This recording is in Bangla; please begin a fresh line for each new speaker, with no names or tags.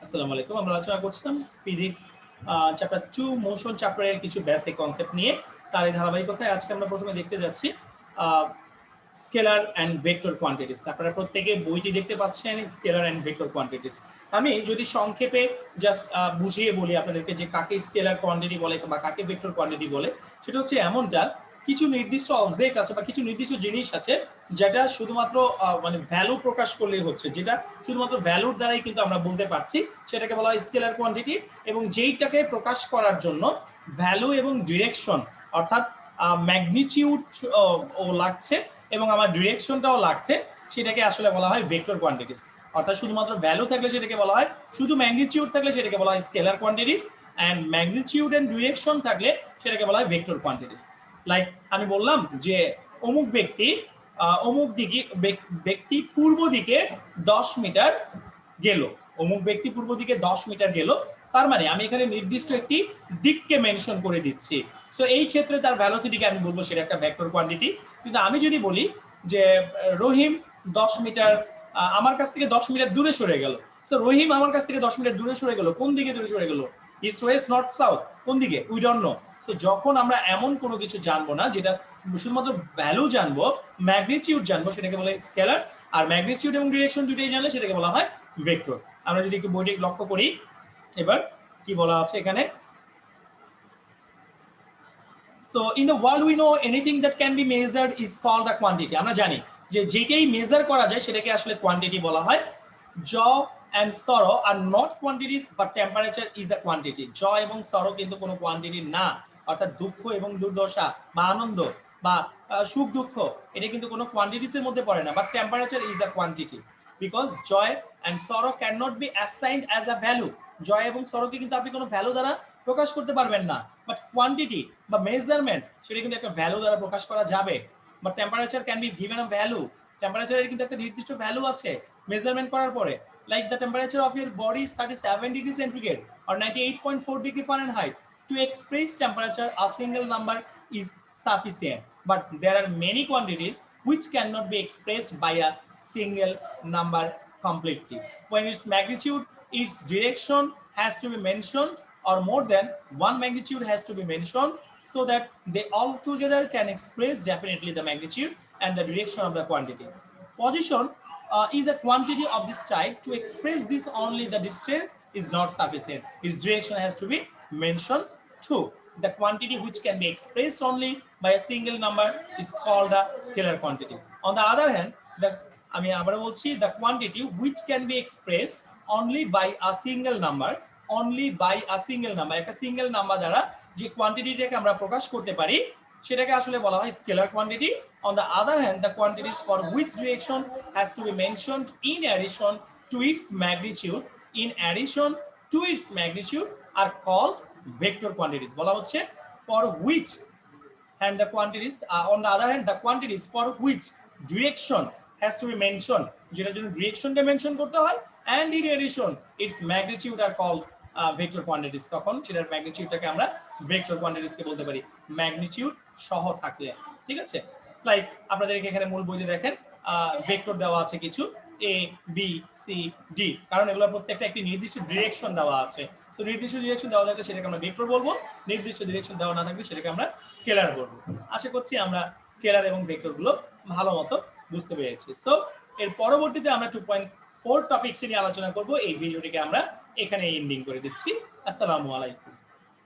আসসালামু আলাইকুম। আমরা আলোচনা করছিলাম ফিজিক্স চ্যাপ্টার 2 মোশন চ্যাপ্টারের কিছু বেসিক কনসেপ্ট নিয়ে। তার এই ধারাবাহিকতায় আজকে আমরা প্রথমে দেখতে যাচ্ছি স্কেলার অ্যান্ড ভেক্টর কোয়ান্টিটিস। আপনারা প্রত্যেকে বইটি দেখতে পাচ্ছেন, স্কেলার অ্যান্ড ভেক্টর কোয়ান্টিটিস। আমি যদি সংক্ষেপে জাস্ট বুঝিয়ে বলি আপনাদেরকে যে কাকে স্কেলার কোয়ান্টিটি বলে বা কাকে ভেক্টর কোয়ান্টিটি বলে, সেটা হচ্ছে এমনটা কিছু নির্দিষ্ট অবজেক্ট আছে বা কিছু নির্দিষ্ট জিনিস আছে যেটা শুধুমাত্র মানে ভ্যালু প্রকাশ করলেই হচ্ছে, যেটা শুধুমাত্র ভ্যালুর দ্বারাই কিন্তু আমরা বলতে পারছি, সেটাকে বলা হয় স্কেলার কোয়ান্টিটি। এবং যেইটাকে প্রকাশ করার জন্য ভ্যালু এবং ডিরেকশন অর্থাৎ ম্যাগনিটিউড ও লাগছে এবং আমার ডিরেকশনটাও লাগছে, সেটাকে আসলে বলা হয় ভেক্টর কোয়ান্টিটিস। অর্থাৎ শুধুমাত্র ভ্যালু থাকলে সেটাকে বলা হয়, শুধু ম্যাগনিটিউড থাকলে সেটাকে বলা হয় scalar quantities, and magnitude and direction থাকলে সেটাকে বলা হয় ভেক্টর কোয়ান্টিটিস। লাইক আমি বললাম যে অমুক ব্যক্তি পূর্ব দিকে 10 মিটার গেল, অমুক ব্যক্তি পূর্ব দিকে 10 মিটার গেল, তার মানে আমি এখানে নির্দিষ্ট একটি দিককে মেনশন করে দিচ্ছি। সো এই ক্ষেত্রে তার ভ্যালোসিটিকে আমি বলবো সেটা একটা ভেক্টর কোয়ান্টিটি। কিন্তু আমি যদি বলি যে রহিম 10 মিটার আমার কাছ থেকে 10 মিটার দূরে সরে গেল, সো রহিম আমার কাছ থেকে 10 মিটার দূরে সরে গেল, কোন দিকে দূরে সরে গেল? ইস্ট ওয়েস্ট নর্থ সাউথ, কোন দিকে? We don't know. সো যখন আমরা এমন কোনো কিছু জানবো না, যেটা শুধুমাত্র ভ্যালু জানবো, ম্যাগনিটিউড জানবো, সেটাকে বলে স্কেলার। আর ম্যাগনিটিউড এবং ডিরেকশন দুটোই জানলে সেটাকে বলা হয় ভেক্টর। আমরা যদি একটু বইটি লক্ষ্য করি, এবার কি বলা আছে এখানে? So in the world we know anything that can be measured is called a quantity. আমরা জানি যে যেটাই মেজার করা যায় সেটাকে আসলে কোয়ান্টিটি বলা হয়। joy and sorrow are not quantities but temperature is a quantity. joy এবং sorrow কিন্তু কোনো কোয়ান্টিটি না, অর্থাৎ দুঃখ এবং দুর্দশা বা আনন্দ বা সুখ দুঃখ এটা কিন্তু কোনো কোয়ান্টিটিস এর মধ্যে পড়ে না, but temperature is a quantity because joy and sorrow can not be assigned as a value. Joy এবং সরোকে কিন্তু আপনি কোনো ভ্যালু দ্বারা প্রকাশ করতে পারবেন না, বাট কোয়ান্টিটি বা মেজারমেন্ট সেটা কিন্তু একটা ভ্যালু দ্বারা প্রকাশ করা যাবে। But temperature can be given a value. টেম্পারেচারের কিন্তু একটা নির্দিষ্ট ভ্যালু আছে মেজারমেন্ট করার পরে। Like the temperature of your body is 37 degree centigrade or 98.4 degree Fahrenheit. To express temperature, a single number is sufficient. But there are many quantities which cannot be expressed by a single number completely. When its magnitude, its direction has to be mentioned, or more than one magnitude has to be mentioned, so that they all together can express definitely the magnitude and the direction of the quantity. Position is a quantity of this type. To express this only the distance is not sufficient. Its direction has to be mentioned too. The quantity which can be expressed only by a single number is called a scalar quantity. On the other hand, the quantity which can be expressed only by a single number, একটা সিঙ্গেল নাম্বার দ্বারা যে কোয়ান্টিটিটাকে আমরা প্রকাশ করতে পারি সেটাকে আসলে বলা হয় scalar quantity. On the other hand, the quantities for which direction has to be mentioned in addition to its magnitude are called vector quantities. বলা হচ্ছে for which, and the quantities on the other hand, the quantities for which direction has to be mentioned, যেটার জন্য ডিরেকশনকে মেনশন করতে হয়, and in addition its magnitude are called vector quantities. তখন সেটার ম্যাগনিটিউডটাকে আমরা ভেক্টর কোয়ান্টিটিসকে বলতে পারি, ম্যাগনিটিউড সহ থাকলে। ঠিক আছে? লাইক আপনাদেরকে এখানে মূল বইতে দেখেন ভেক্টর দেওয়া আছে কিছু এ বি সি ডি, কারণ এগুলো প্রত্যেকটা একটি নির্দিষ্ট ডিরেকশন দেওয়া আছে। সো নির্দিষ্ট ডিরেকশন দেওয়া থাকলে সেটাকে আমরা ভেক্টর বলবো, নির্দিষ্ট ডিরেকশন দেওয়া না থাকলে সেটাকে আমরা স্কেলার বলবো। আশা করছি আমরা স্কেলার এবং ভেক্টরগুলো ভালো মতো বুঝতে পেরেছি। সো এর পরবর্তীতে আমরা 2.4 টপিকস নিয়ে আলোচনা করব। এই ভিডিওটিকে আমরা এখানে এন্ডিং করে দিচ্ছি। আসসালামু আলাইকুম।